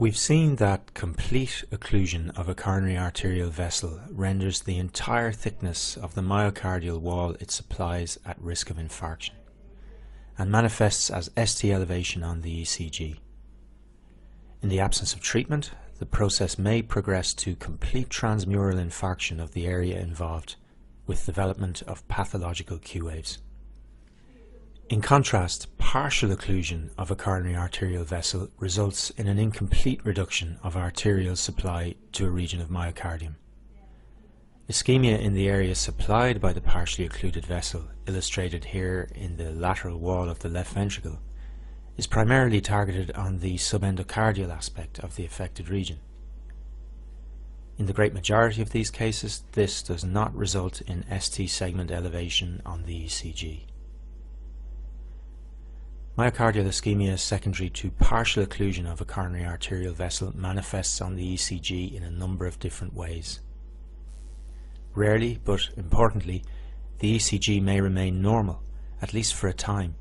We've seen that complete occlusion of a coronary arterial vessel renders the entire thickness of the myocardial wall it supplies at risk of infarction and manifests as ST elevation on the ECG. In the absence of treatment, the process may progress to complete transmural infarction of the area involved, with development of pathological Q waves. In contrast, partial occlusion of a coronary arterial vessel results in an incomplete reduction of arterial supply to a region of myocardium. Ischemia in the area supplied by the partially occluded vessel, illustrated here in the lateral wall of the left ventricle, is primarily targeted on the subendocardial aspect of the affected region. In the great majority of these cases, this does not result in ST segment elevation on the ECG. Myocardial ischemia secondary to partial occlusion of a coronary arterial vessel manifests on the ECG in a number of different ways. Rarely, but importantly, the ECG may remain normal, at least for a time.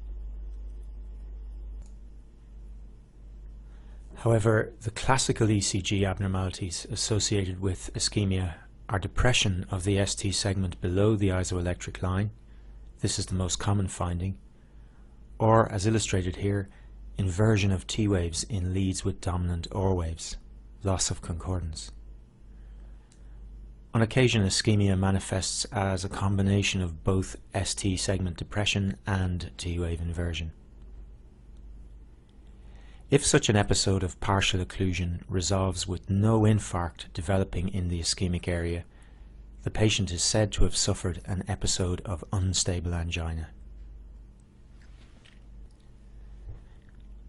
However, the classical ECG abnormalities associated with ischemia are depression of the ST segment below the isoelectric line, this is the most common finding, or, as illustrated here, inversion of T waves in leads with dominant OR waves, loss of concordance. On occasion, ischemia manifests as a combination of both ST segment depression and T wave inversion. If such an episode of partial occlusion resolves with no infarct developing in the ischemic area, the patient is said to have suffered an episode of unstable angina.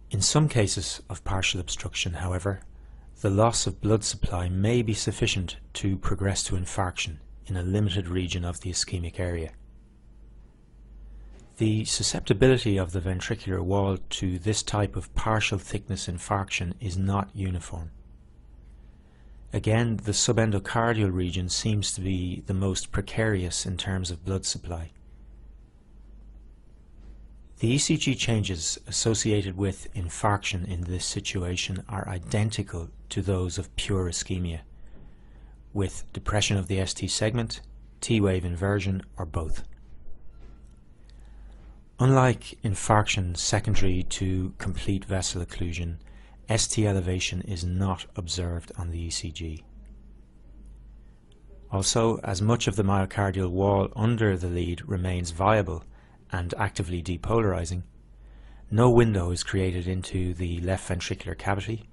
In some cases of partial obstruction, however, the loss of blood supply may be sufficient to progress to infarction in a limited region of the ischemic area. The susceptibility of the ventricular wall to this type of partial thickness infarction is not uniform. Again, the subendocardial region seems to be the most precarious in terms of blood supply. The ECG changes associated with infarction in this situation are identical to those of pure ischemia, with depression of the ST segment, T-wave inversion, or both. Unlike infarction secondary to complete vessel occlusion, ST elevation is not observed on the ECG. Also, as much of the myocardial wall under the lead remains viable and actively depolarizing, no window is created into the left ventricular cavity,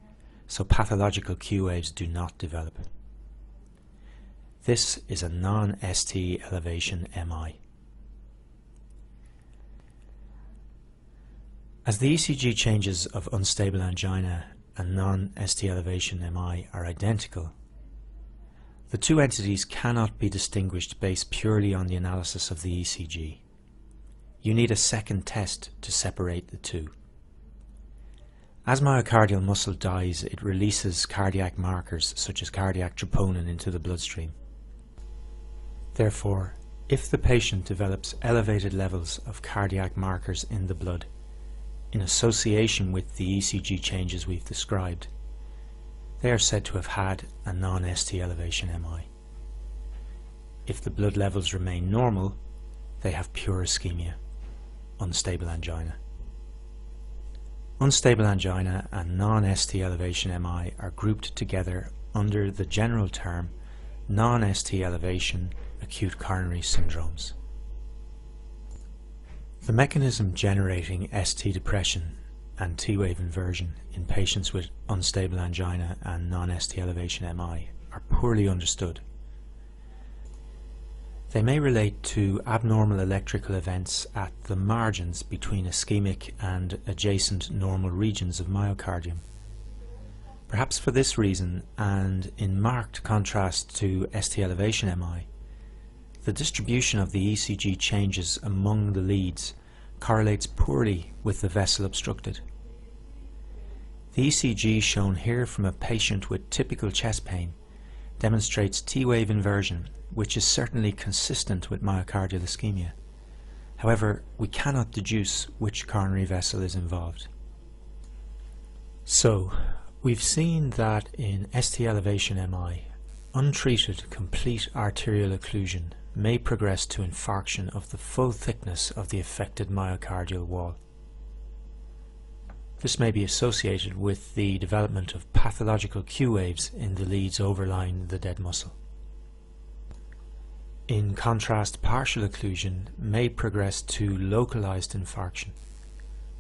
so pathological Q waves do not develop. This is a non-ST elevation MI. As the ECG changes of unstable angina and non-ST elevation MI are identical, the two entities cannot be distinguished based purely on the analysis of the ECG. You need a second test to separate the two. As myocardial muscle dies, it releases cardiac markers such as cardiac troponin into the bloodstream. Therefore, if the patient develops elevated levels of cardiac markers in the blood, in association with the ECG changes we've described, they are said to have had a non-ST elevation MI. If the blood levels remain normal, they have pure ischemia, unstable angina. Unstable angina and non-ST elevation MI are grouped together under the general term non-ST elevation acute coronary syndromes. The mechanism generating ST depression and T-wave inversion in patients with unstable angina and non-ST elevation MI are poorly understood. They may relate to abnormal electrical events at the margins between ischemic and adjacent normal regions of myocardium. Perhaps for this reason, and in marked contrast to ST elevation MI, the distribution of the ECG changes among the leads correlates poorly with the vessel obstructed. The ECG shown here from a patient with typical chest pain demonstrates T-wave inversion, which is certainly consistent with myocardial ischemia. However, we cannot deduce which coronary vessel is involved. So, We've seen that in ST elevation MI, untreated complete arterial occlusion may progress to infarction of the full thickness of the affected myocardial wall. This may be associated with the development of pathological Q waves in the leads overlying the dead muscle. In contrast, partial occlusion may progress to localized infarction,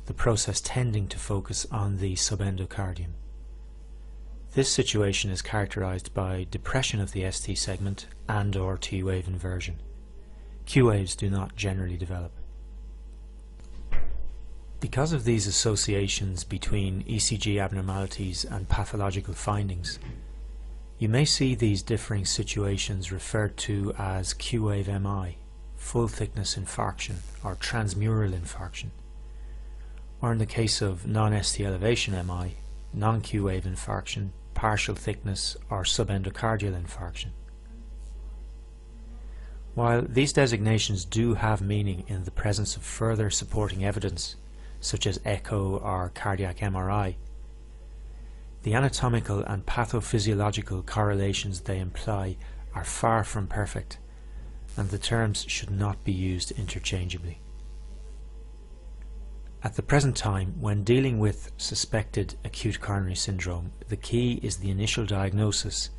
the process tending to focus on the subendocardium. This situation is characterized by depression of the ST segment and/or T wave inversion. Q waves do not generally develop. Because of these associations between ECG abnormalities and pathological findings, you may see these differing situations referred to as Q wave MI, full thickness infarction, or transmural infarction, or in the case of non-ST elevation MI, non-Q wave infarction, partial thickness, or subendocardial infarction. While these designations do have meaning in the presence of further supporting evidence, such as echo or cardiac MRI, the anatomical and pathophysiological correlations they imply are far from perfect, and the terms should not be used interchangeably. At the present time, when dealing with suspected acute coronary syndrome, the key is the initial diagnosis,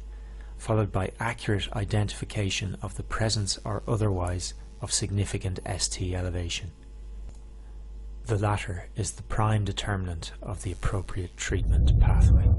followed by accurate identification of the presence or otherwise of significant ST elevation. The latter is the prime determinant of the appropriate treatment pathway.